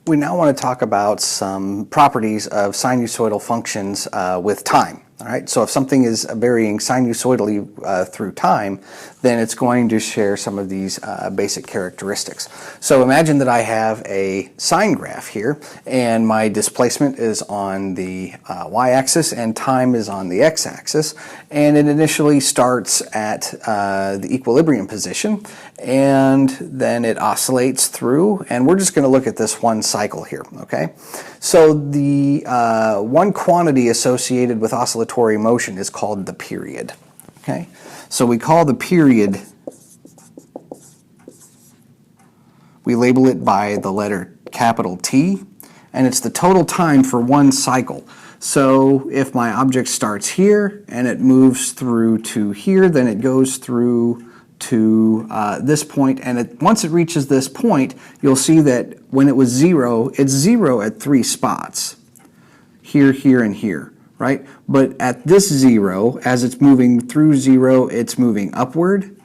We now want to talk about some properties of sinusoidal functions with time. All right, so if something is varying sinusoidally through time, then it's going to share some of these basic characteristics. So imagine that I have a sine graph here, and my displacement is on the y-axis and time is on the x-axis, and it initially starts at the equilibrium position, and then it oscillates through, and we're just going to look at this one cycle here, okay? So the one quantity associated with oscillatory motion is called the period, okay? So we call the period, we label it by the letter capital T, and it's the total time for one cycle. So if my object starts here and it moves through to here, then it goes through to this point, and once it reaches this point, you'll see that when it was zero, it's zero at three spots, here, here, and here, right? But at this zero, as it's moving through zero, it's moving upward.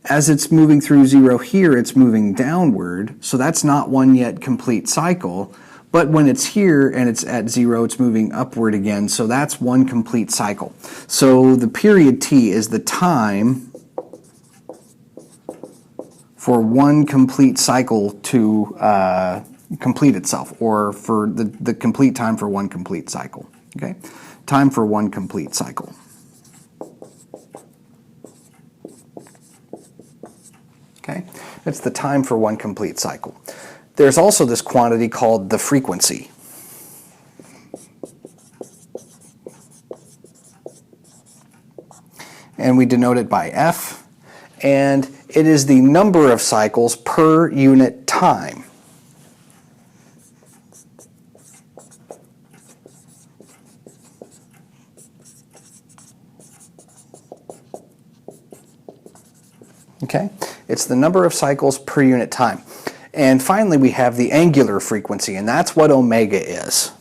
As it's moving through zero here, it's moving downward, so that's not one yet complete cycle. But when it's here and it's at zero, it's moving upward again, so that's one complete cycle. So the period T is the time for one complete cycle to complete itself, or for the complete time for one complete cycle, okay? Time for one complete cycle. Okay, it's the time for one complete cycle. There's also this quantity called the frequency. And we denote it by F, and it is the number of cycles per unit time. Okay, it's the number of cycles per unit time. And finally, we have the angular frequency, and that's what omega is.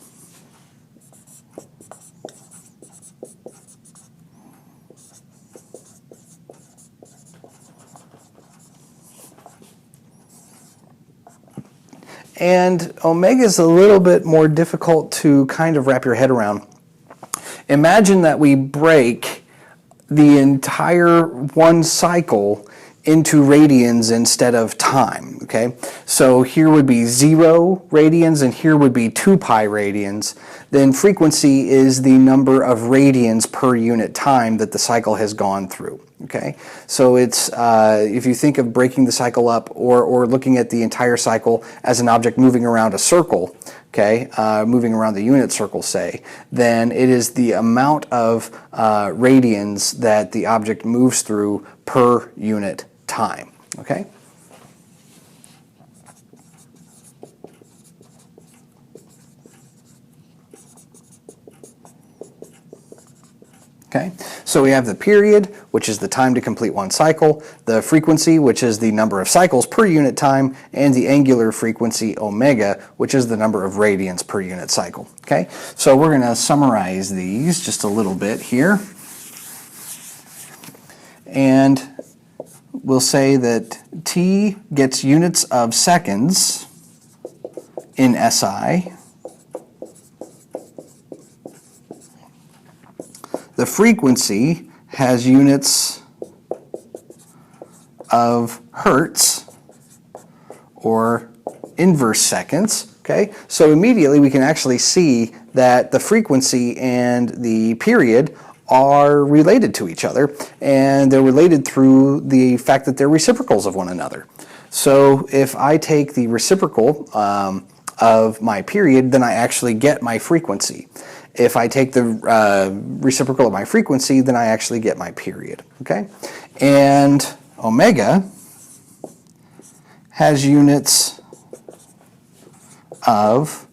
And omega is a little bit more difficult to kind of wrap your head around. Imagine that we break the entire one cycle into radians instead of time, okay? So here would be 0 radians and here would be 2 pi radians. Then frequency is the number of radians per unit time that the cycle has gone through, okay? So it's, if you think of breaking the cycle up or looking at the entire cycle as an object moving around a circle, okay, moving around the unit circle, say, then it is the amount of radians that the object moves through per unit time, okay? Okay, so we have the period, which is the time to complete one cycle, the frequency, which is the number of cycles per unit time, and the angular frequency, omega, which is the number of radians per unit cycle. Okay, so we're going to summarize these just a little bit here. And we'll say that T gets units of seconds in SI. The frequency has units of hertz, or inverse seconds, okay? So immediately we can actually see that the frequency and the period are related to each other, and they're related through the fact that they're reciprocals of one another. So if I take the reciprocal of my period, then I actually get my frequency. If I take the reciprocal of my frequency, then I actually get my period, okay? And omega has units of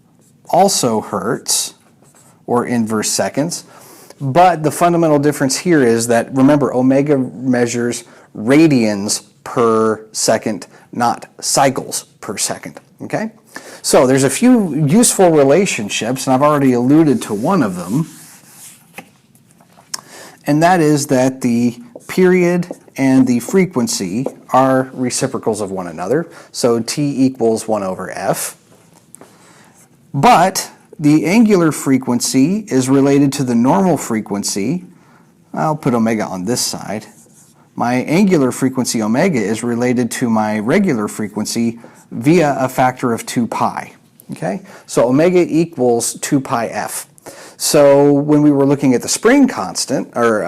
also hertz, or inverse seconds, but the fundamental difference here is that, remember, omega measures radians per second, not cycles per second, okay? So there's a few useful relationships, and I've already alluded to one of them, and that is that the period and the frequency are reciprocals of one another. So T equals 1 over F. But the angular frequency is related to the normal frequency. I'll put omega on this side. My angular frequency omega is related to my regular frequency via a factor of 2 pi. Okay? So omega equals 2 pi f. So when we were looking at the spring constant, or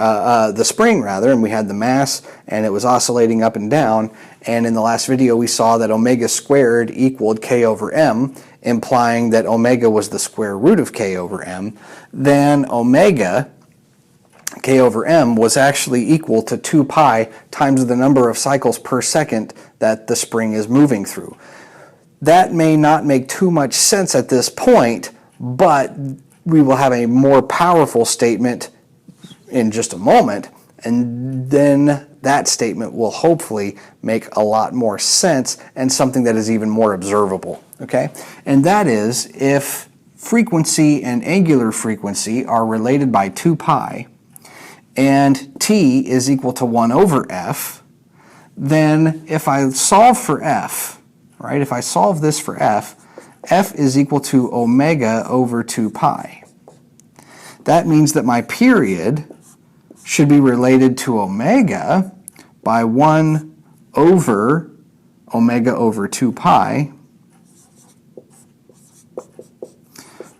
the spring rather, and we had the mass and it was oscillating up and down, and in the last video we saw that omega squared equaled k over m, implying that omega was the square root of k over m, then omega, k over m, was actually equal to 2 pi times the number of cycles per second that the spring is moving through. That may not make too much sense at this point, but we will have a more powerful statement in just a moment, and then that statement will hopefully make a lot more sense and something that is even more observable, okay? And that is, if frequency and angular frequency are related by 2 pi, and t is equal to 1 over f, then if I solve for f, right, if I solve this for f is equal to omega over 2 pi. That means that my period should be related to omega by 1 over omega over 2 pi,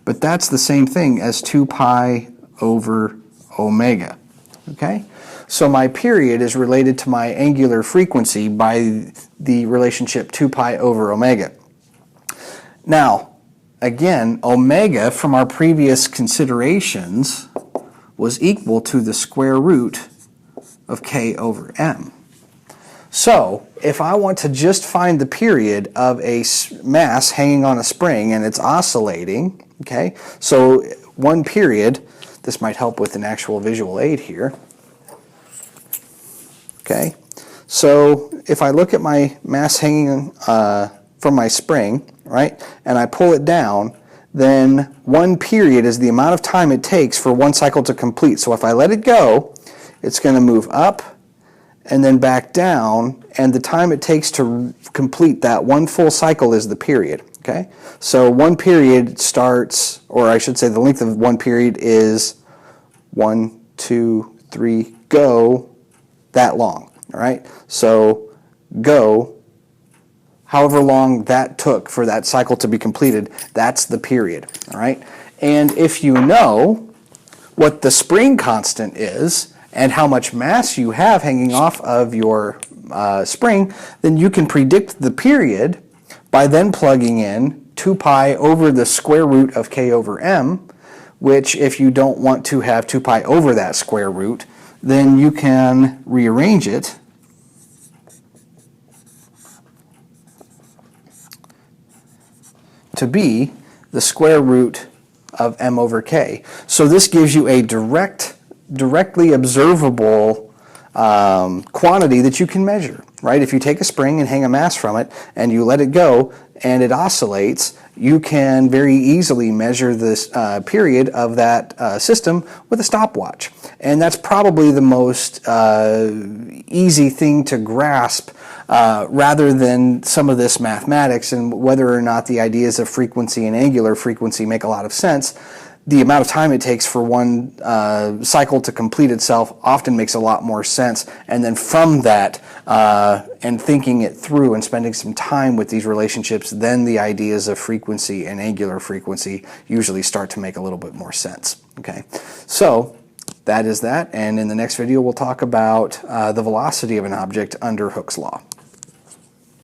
but that's the same thing as 2 pi over omega. Okay? So my period is related to my angular frequency by the relationship 2 pi over omega. Now, again, omega from our previous considerations was equal to the square root of k over m. So, if I want to just find the period of a mass hanging on a spring and it's oscillating, okay, so one period, this might help with an actual visual aid here. Okay, so if I look at my mass hanging from my spring, right, and I pull it down, then one period is the amount of time it takes for one cycle to complete. So if I let it go, it's going to move up and then back down, and the time it takes to complete that one full cycle is the period. Okay, so one period starts, or I should say the length of one period is 1, 2, 3, go, that long. All right, so go, however long that took for that cycle to be completed, that's the period. All right, and if you know what the spring constant is and how much mass you have hanging off of your spring, then you can predict the period by then plugging in 2 pi over the square root of k over m, which if you don't want to have 2 pi over that square root, then you can rearrange it to be the square root of m over k. So this gives you a directly observable quantity that you can measure, right? If you take a spring and hang a mass from it and you let it go and it oscillates, you can very easily measure this period of that system with a stopwatch. And that's probably the most easy thing to grasp rather than some of this mathematics, and whether or not the ideas of frequency and angular frequency make a lot of sense. The amount of time it takes for one cycle to complete itself often makes a lot more sense, and then from that and thinking it through and spending some time with these relationships, then the ideas of frequency and angular frequency usually start to make a little bit more sense. Okay, so that is that, and in the next video we'll talk about the velocity of an object under Hooke's law.